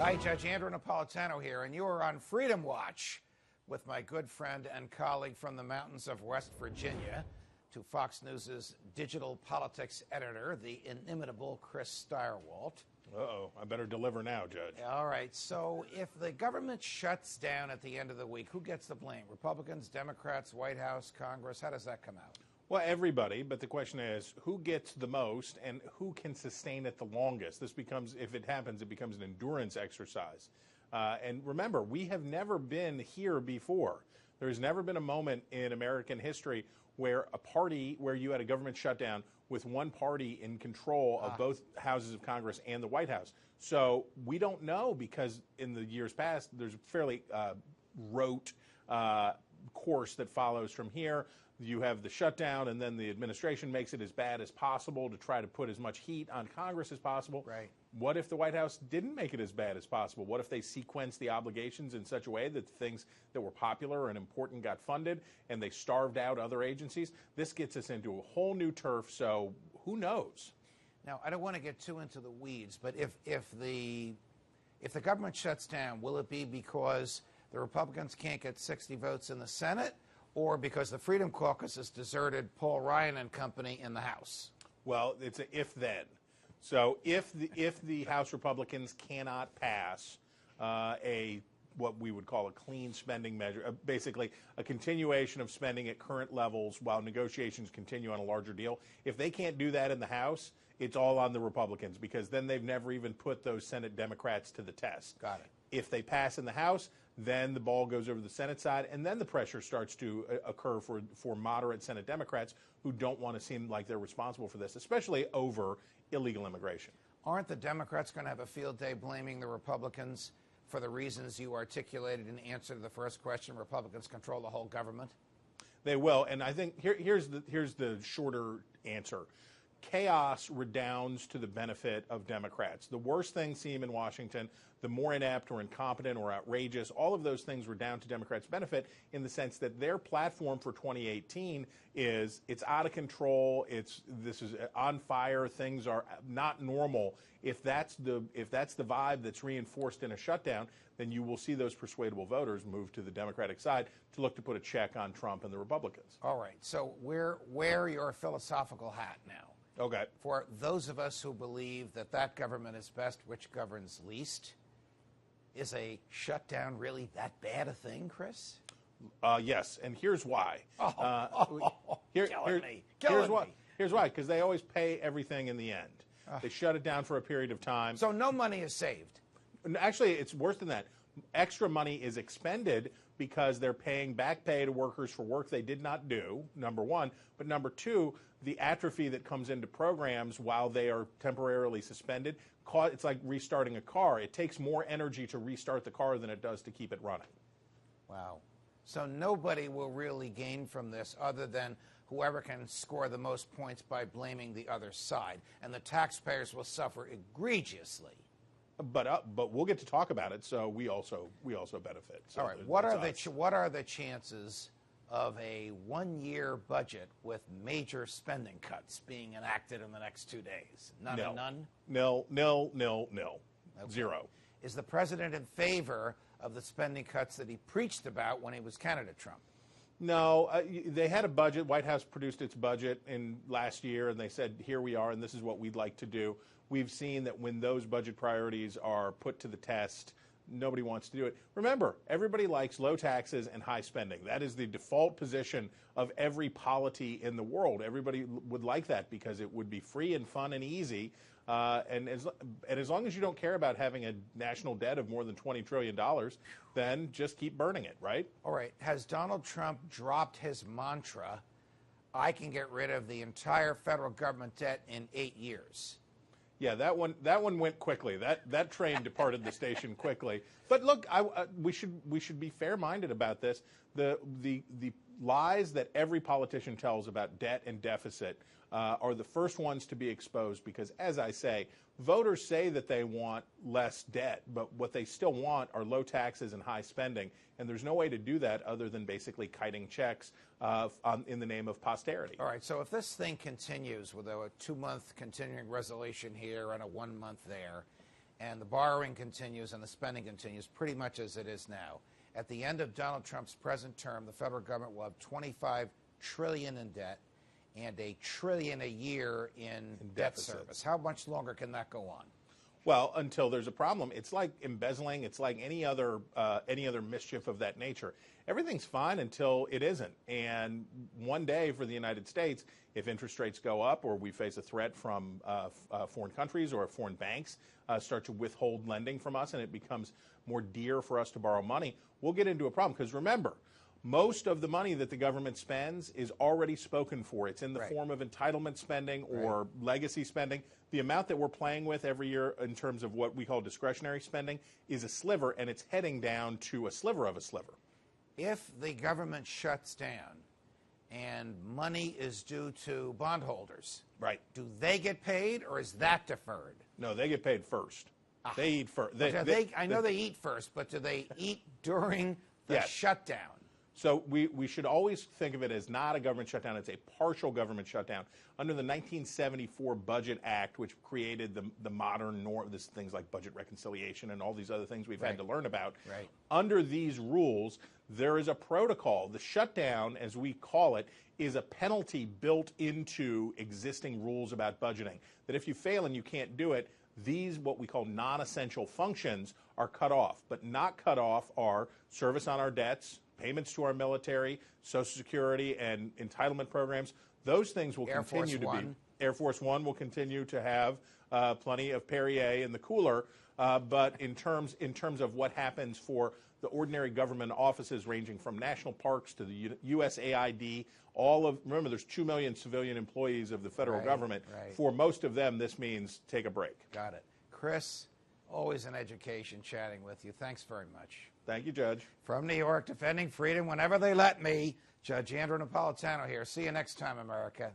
Hi, Judge Andrew Napolitano here, and you are on Freedom Watch with my good friend and colleague from the mountains of West Virginia, to Fox News' digital politics editor, the inimitable Chris Stirewalt. Uh-oh, I better deliver now, Judge. All right, so if the government shuts down at the end of the week, who gets the blame? Republicans, Democrats, White House, Congress? How does that come out? Well, everybody, but the question is, who gets the most and who can sustain it the longest? This becomes, if it happens, it becomes an endurance exercise. And remember, we have never been here before. There has never been a moment in American history where you had a government shutdown with one party in control of both houses of Congress and the White House. So we don't know, because in the years past, there's a fairly rote course that follows from here. You have the shutdown, and then the administration makes it as bad as possible to try to put as much heat on Congress as possible. Right. What if the White House didn't make it as bad as possible? What if they sequenced the obligations in such a way that things that were popular and important got funded, and they starved out other agencies? This gets us into a whole new turf, so who knows? Now, I don't want to get too into the weeds, but if the government shuts down, will it be because the Republicans can't get 60 votes in the Senate, or because the Freedom Caucus has deserted Paul Ryan and company in the House? Well, it's an if-then. So if the House Republicans cannot pass what we would call a clean spending measure, basically a continuation of spending at current levels while negotiations continue on a larger deal, if they can't do that in the House, it's all on the Republicans, because then they've never even put those Senate Democrats to the test. Got it. If they pass in the House, then the ball goes over to the Senate side, and then the pressure starts to occur for moderate Senate Democrats who don't want to seem like they're responsible for this, especially over illegal immigration. Aren't the Democrats going to have a field day blaming the Republicans for the reasons you articulated in answer to the first question? Republicans control the whole government. They will, and I think here's the shorter answer. Chaos redounds to the benefit of Democrats. The worse things seem in Washington, the more inept or incompetent or outrageous, all of those things redound to Democrats' benefit, in the sense that their platform for 2018 is it's out of control, this is on fire, things are not normal. If that's the vibe that's reinforced in a shutdown, then you will see those persuadable voters move to the Democratic side to look to put a check on Trump and the Republicans. All right, so wear your philosophical hat now. Okay. For those of us who believe that government is best which governs least, is a shutdown really that bad a thing, Chris? Yes, and here's why. Killing me. Here's why, because they always pay everything in the end. They shut it down for a period of time. So no money is saved. Actually, it's worse than that. Extra money is expended because they're paying back pay to workers for work they did not do, number one. But number two, the atrophy that comes into programs while they are temporarily suspended, it's like restarting a car. It takes more energy to restart the car than it does to keep it running. Wow. So nobody will really gain from this other than whoever can score the most points by blaming the other side. And the taxpayers will suffer egregiously. But we'll get to talk about it, so we also benefit. So all right. What are the chances of a one-year budget with major spending cuts being enacted in the next 2 days? None. Nil. None? Nil. Okay. Zero. Is the president in favor of the spending cuts that he preached about when he was candidate Trump? No, they had a budget. White House produced its budget in last year, and they said, here we are, and this is what we'd like to do. We've seen that when those budget priorities are put to the test, nobody wants to do it. Remember, everybody likes low taxes and high spending. That is the default position of every polity in the world. Everybody would like that because it would be free and fun and easy. And as long as you don't care about having a national debt of more than $20 trillion, then just keep burning it, right? All right. Has Donald Trump dropped his mantra, I can get rid of the entire federal government debt in 8 years? Yeah, that one went quickly. That train departed the station quickly. But look, we should be fair-minded about this. The lies that every politician tells about debt and deficit are the first ones to be exposed, because, as I say, voters say that they want less debt, but what they still want are low taxes and high spending, and there's no way to do that other than basically kiting checks in the name of posterity. All right, so if this thing continues with a 2-month continuing resolution here and a 1 month there, and the borrowing continues and the spending continues pretty much as it is now. At the end of Donald Trump's present term, the federal government will have $25 trillion in debt and $1 trillion a year in debt service. How much longer can that go on? Well, until there's a problem. It's like embezzling. It's like any other mischief of that nature. Everything's fine until it isn't. And one day for the United States, if interest rates go up or we face a threat from foreign countries or foreign banks start to withhold lending from us and it becomes more dear for us to borrow money, we'll get into a problem. Because remember, most of the money that the government spends is already spoken for. It's in the form of entitlement spending or legacy spending. The amount that we're playing with every year in terms of what we call discretionary spending is a sliver, and it's heading down to a sliver of a sliver. If the government shuts down and money is due to bondholders, do they get paid or is that deferred? No, they get paid first. They eat first. I know they eat first, but do they eat during the shutdown? So we should always think of it as not a government shutdown. It's a partial government shutdown. Under the 1974 Budget Act, which created the modern norm, this things like budget reconciliation and all these other things we've had to learn about, under these rules, there is a protocol. The shutdown, as we call it, is a penalty built into existing rules about budgeting, that if you fail and you can't do it, these, what we call non-essential functions, are cut off. But not cut off are service on our debts, payments to our military, Social Security, and entitlement programs. Those things will continue to be. Air Force One will continue to have plenty of Perrier in the cooler. But in terms of what happens for the ordinary government offices, ranging from national parks to the USAID, remember, there's 2 million civilian employees of the federal government. For most of them, this means take a break. Got it. Chris, always an education chatting with you. Thanks very much. Thank you, Judge. From New York, defending freedom whenever they let me, Judge Andrew Napolitano here. See you next time, America.